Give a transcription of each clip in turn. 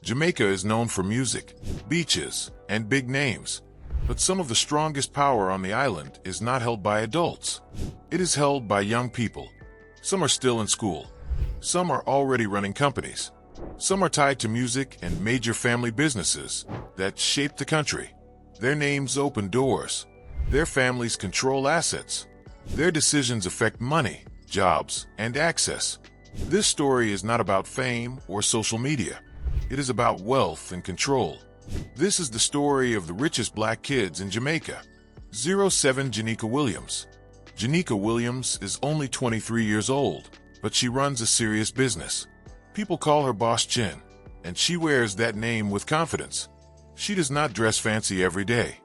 Jamaica is known for music, beaches, and big names, but some of the strongest power on the island is not held by adults. It is held by young people. Some are still in school. Some are already running companies. Some are tied to music and major family businesses that shape the country. Their names open doors. Their families control assets. Their decisions affect money, jobs, and access. This story is not about fame or social media. It is about wealth and control. This is the story of the richest black kids in Jamaica. 07 Janika Williams. Janika Williams is only 23 years old, but she runs a serious business. People call her Boss Chin, and she wears that name with confidence. She does not dress fancy every day.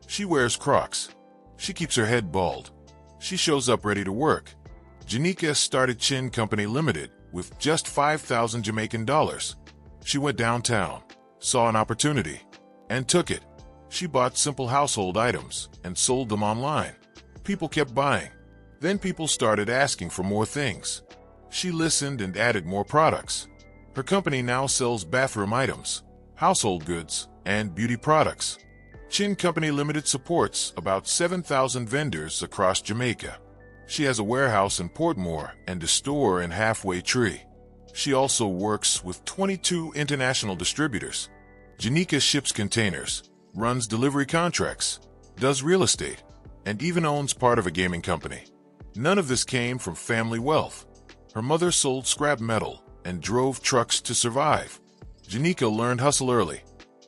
She wears Crocs. She keeps her head bald. She shows up ready to work. Janika started Chin Company Limited with just 5,000 Jamaican dollars. She went downtown, saw an opportunity, and took it. She bought simple household items and sold them online. People kept buying. Then people started asking for more things. She listened and added more products. Her company now sells bathroom items, household goods, and beauty products. Chin Company Limited supports about 7,000 vendors across Jamaica. She has a warehouse in Portmore and a store in Halfway Tree. She also works with 22 international distributors. Janika ships containers, runs delivery contracts, does real estate, and even owns part of a gaming company. None of this came from family wealth. Her mother sold scrap metal and drove trucks to survive. Janika learned hustle early.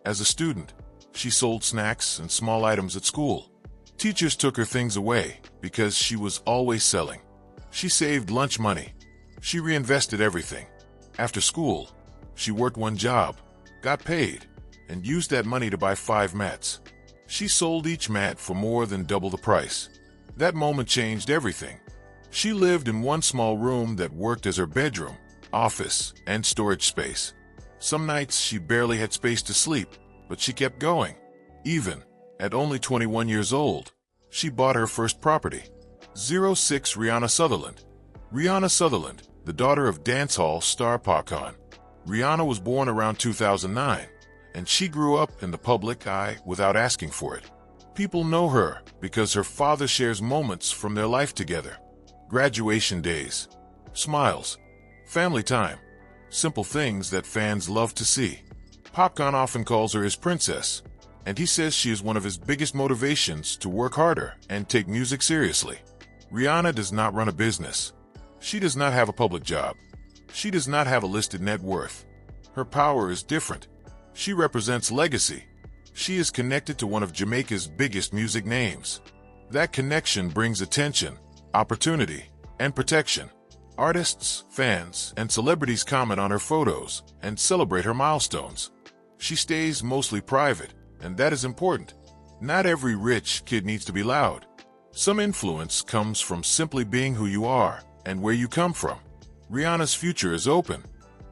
As a student, she sold snacks and small items at school. Teachers took her things away because she was always selling. She saved lunch money. She reinvested everything. After school, she worked one job, got paid, and used that money to buy 5 mats. She sold each mat for more than double the price. That moment changed everything. She lived in one small room that worked as her bedroom, office, and storage space. Some nights she barely had space to sleep, but she kept going. Even at only 21 years old, she bought her first property. 06 Rihanna Sutherland. Rihanna Sutherland, the daughter of dancehall star Pac. Rihanna was born around 2009, and she grew up in the public eye without asking for it. People know her because her father shares moments from their life together. Graduation days, smiles, family time, simple things that fans love to see. Popcorn often calls her his princess, and he says she is one of his biggest motivations to work harder and take music seriously. Rihanna does not run a business. She does not have a public job. She does not have a listed net worth. Her power is different. She represents legacy. She is connected to one of Jamaica's biggest music names. That connection brings attention, opportunity, and protection. Artists, fans, and celebrities comment on her photos and celebrate her milestones. She stays mostly private, and that is important. Not every rich kid needs to be loud. Some influence comes from simply being who you are and where you come from. Rihanna's future is open.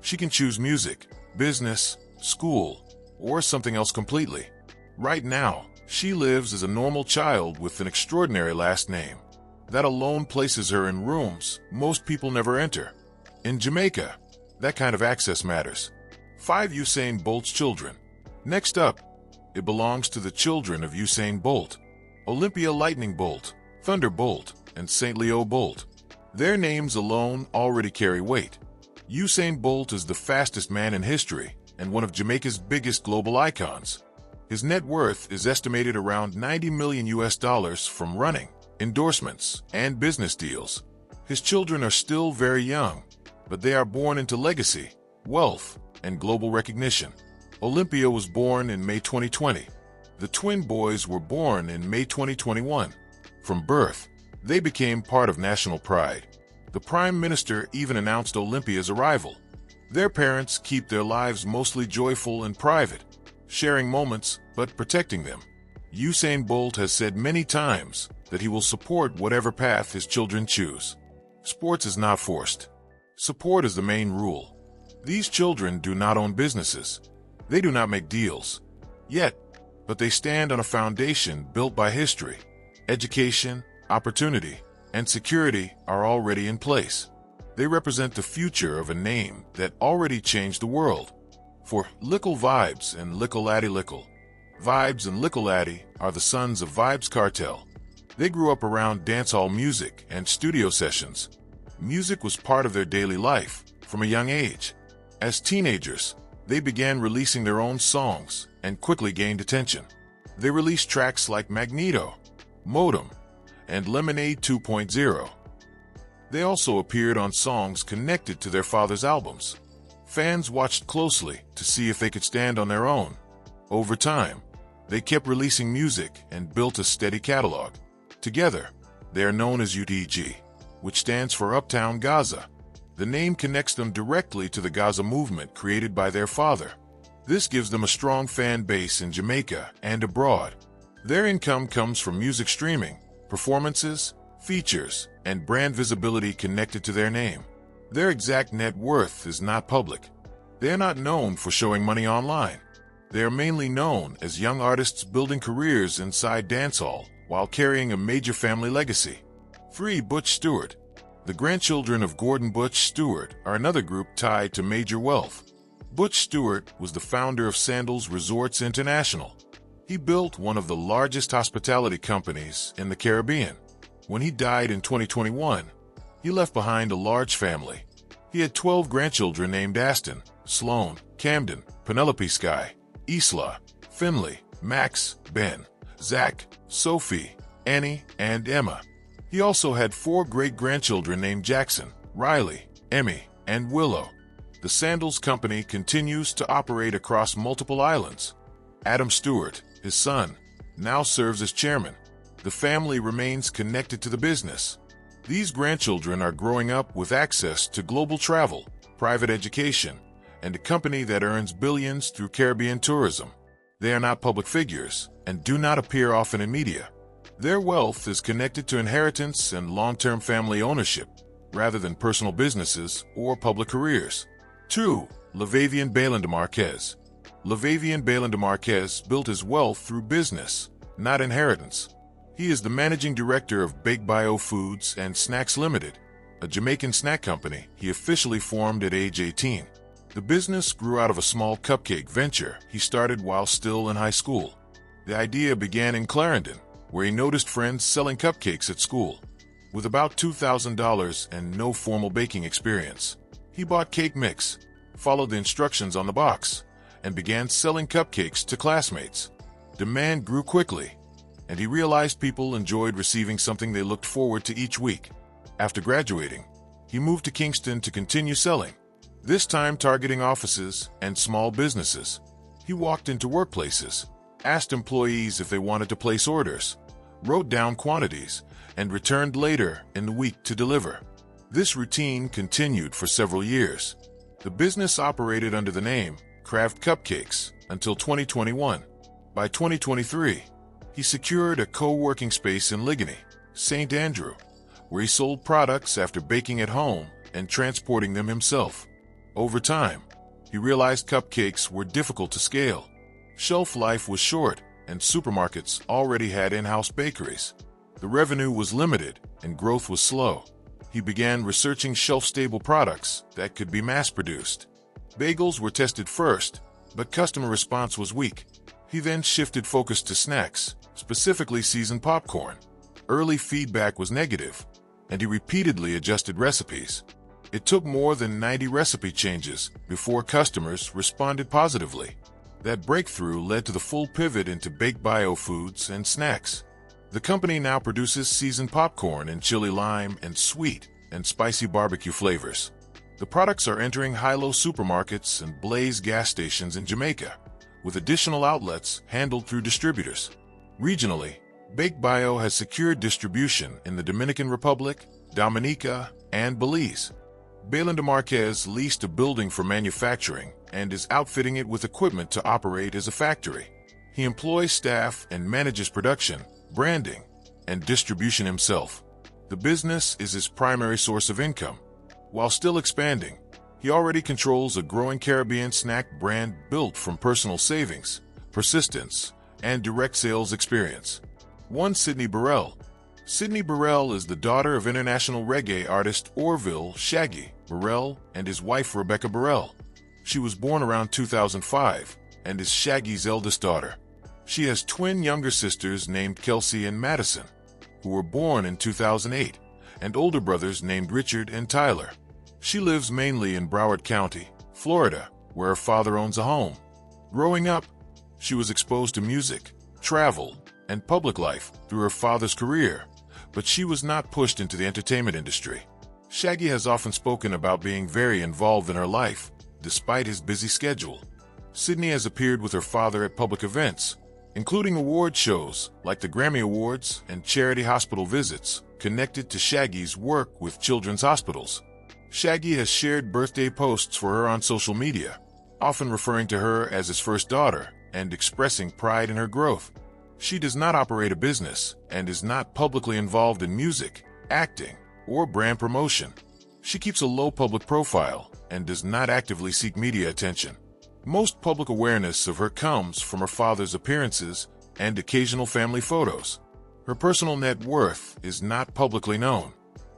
She can choose music, business, school, or something else completely. Right now, she lives as a normal child with an extraordinary last name. That alone places her in rooms most people never enter. In Jamaica, that kind of access matters. 5 Usain Bolt's children. Next up, it belongs to the children of Usain Bolt. Olympia Lightning Bolt, Thunderbolt, and St. Leo Bolt. Their names alone already carry weight. Usain Bolt is the fastest man in history and one of Jamaica's biggest global icons. His net worth is estimated around $90 million from running, endorsements, and business deals. His children are still very young, but they are born into legacy, wealth, and global recognition. Olympia was born in May 2020. The twin boys were born in May 2021. From birth, they became part of national pride. The Prime Minister even announced Olympia's arrival. Their parents keep their lives mostly joyful and private, sharing moments but protecting them. Usain Bolt has said many times that he will support whatever path his children choose. Sports is not forced. Support is the main rule. These children do not own businesses. They do not make deals. Yet, but they stand on a foundation built by history. Education, opportunity, and security are already in place. They represent the future of a name that already changed the world. for Lickle Vibes and Lickle Laddie Lickle. Vibes and Lickle Laddie are the sons of Vibes Cartel. They grew up around dancehall music and studio sessions. Music was part of their daily life from a young age. As teenagers, they began releasing their own songs and quickly gained attention. They released tracks like Magneto, Modem, and Lemonade 2.0. They also appeared on songs connected to their father's albums. Fans watched closely to see if they could stand on their own. Over time, they kept releasing music and built a steady catalog. Together, they are known as UTG, which stands for Uptown Gaza. The name connects them directly to the Gaza movement created by their father. This gives them a strong fan base in Jamaica and abroad. Their income comes from music streaming, performances, features, and brand visibility connected to their name. Their exact net worth is not public. They are not known for showing money online. They are mainly known as young artists building careers inside dancehall while carrying a major family legacy. 3. Butch Stewart. The grandchildren of Gordon Butch Stewart are another group tied to major wealth. Butch Stewart was the founder of Sandals Resorts International. He built one of the largest hospitality companies in the Caribbean. When he died in 2021, he left behind a large family. He had 12 grandchildren named Aston, Sloan, Camden, Penelope Sky, Isla, Finley, Max, Ben, Zach, Sophie, Annie, and Emma. He also had 4 great-grandchildren named Jackson, Riley, Emmy, and Willow. The Sandals Company continues to operate across multiple islands. Adam Stewart, his son, now serves as chairman. The family remains connected to the business. These grandchildren are growing up with access to global travel, private education, and a company that earns billions through Caribbean tourism. They are not public figures and do not appear often in media. Their wealth is connected to inheritance and long-term family ownership, rather than personal businesses or public careers. 2. Lavavian Balin de Marquez. Lavavian Balin de Marquez built his wealth through business, not inheritance. He is the managing director of Big Bio Foods and Snacks Limited, a Jamaican snack company he officially formed at age 18. The business grew out of a small cupcake venture he started while still in high school. The idea began in Clarendon, where he noticed friends selling cupcakes at school. With about $2,000 and no formal baking experience, he bought cake mix, followed the instructions on the box, and began selling cupcakes to classmates. Demand grew quickly, and he realized people enjoyed receiving something they looked forward to each week. After graduating, he moved to Kingston to continue selling, this time targeting offices and small businesses. He walked into workplaces, asked employees if they wanted to place orders, wrote down quantities, and returned later in the week to deliver. This routine continued for several years. The business operated under the name Kraft Cupcakes until 2021. By 2023, he secured a co-working space in Ligony, St. Andrew, where he sold products after baking at home and transporting them himself. Over time, he realized cupcakes were difficult to scale. Shelf life was short, and supermarkets already had in-house bakeries. The revenue was limited, and growth was slow. He began researching shelf-stable products that could be mass-produced. Bagels were tested first, but customer response was weak. He then shifted focus to snacks, specifically seasoned popcorn. Early feedback was negative, and he repeatedly adjusted recipes. It took more than 90 recipe changes before customers responded positively. That breakthrough led to the full pivot into baked bio foods and snacks. The company now produces seasoned popcorn in chili lime and sweet and spicy barbecue flavors. The products are entering high-low supermarkets and Blaze gas stations in Jamaica, with additional outlets handled through distributors. Regionally, Baked Bio has secured distribution in the Dominican Republic, Dominica, and Belize. Balin de Marquez leased a building for manufacturing and is outfitting it with equipment to operate as a factory. He employs staff and manages production, branding, and distribution himself. The business is his primary source of income. While still expanding, he already controls a growing Caribbean snack brand built from personal savings, persistence, and direct sales experience. 1. Sydney Burrell. Sydney Burrell is the daughter of international reggae artist Orville "Shaggy" Burrell and his wife Rebecca Burrell. She was born around 2005 and is Shaggy's eldest daughter. She has twin younger sisters named Kelsey and Madison, who were born in 2008, and older brothers named Richard and Tyler. She lives mainly in Broward County, Florida, where her father owns a home. Growing up, she was exposed to music, travel, and public life through her father's career, but she was not pushed into the entertainment industry. Shaggy has often spoken about being very involved in her life, despite his busy schedule. Sydney has appeared with her father at public events, including award shows like the Grammy Awards and charity hospital visits connected to Shaggy's work with children's hospitals. Shaggy has shared birthday posts for her on social media, often referring to her as his first daughter and expressing pride in her growth. She does not operate a business and is not publicly involved in music, acting, or brand promotion. She keeps a low public profile and does not actively seek media attention. Most public awareness of her comes from her father's appearances and occasional family photos. Her personal net worth is not publicly known.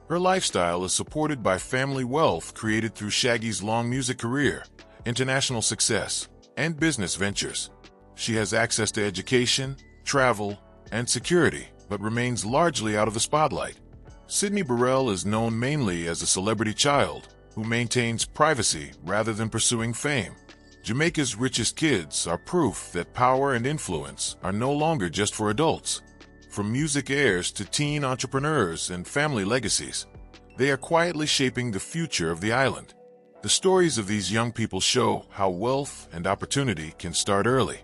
Her lifestyle is supported by family wealth created through Shaggy's long music career, international success, and business ventures. She has access to education, travel, and security, but remains largely out of the spotlight. Sydney Burrell is known mainly as a celebrity child who maintains privacy rather than pursuing fame. Jamaica's richest kids are proof that power and influence are no longer just for adults. From music heirs to teen entrepreneurs and family legacies, they are quietly shaping the future of the island. The stories of these young people show how wealth and opportunity can start early.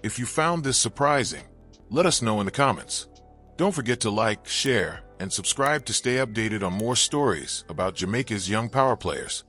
If you found this surprising, let us know in the comments. Don't forget to like, share, and subscribe to stay updated on more stories about Jamaica's young power players.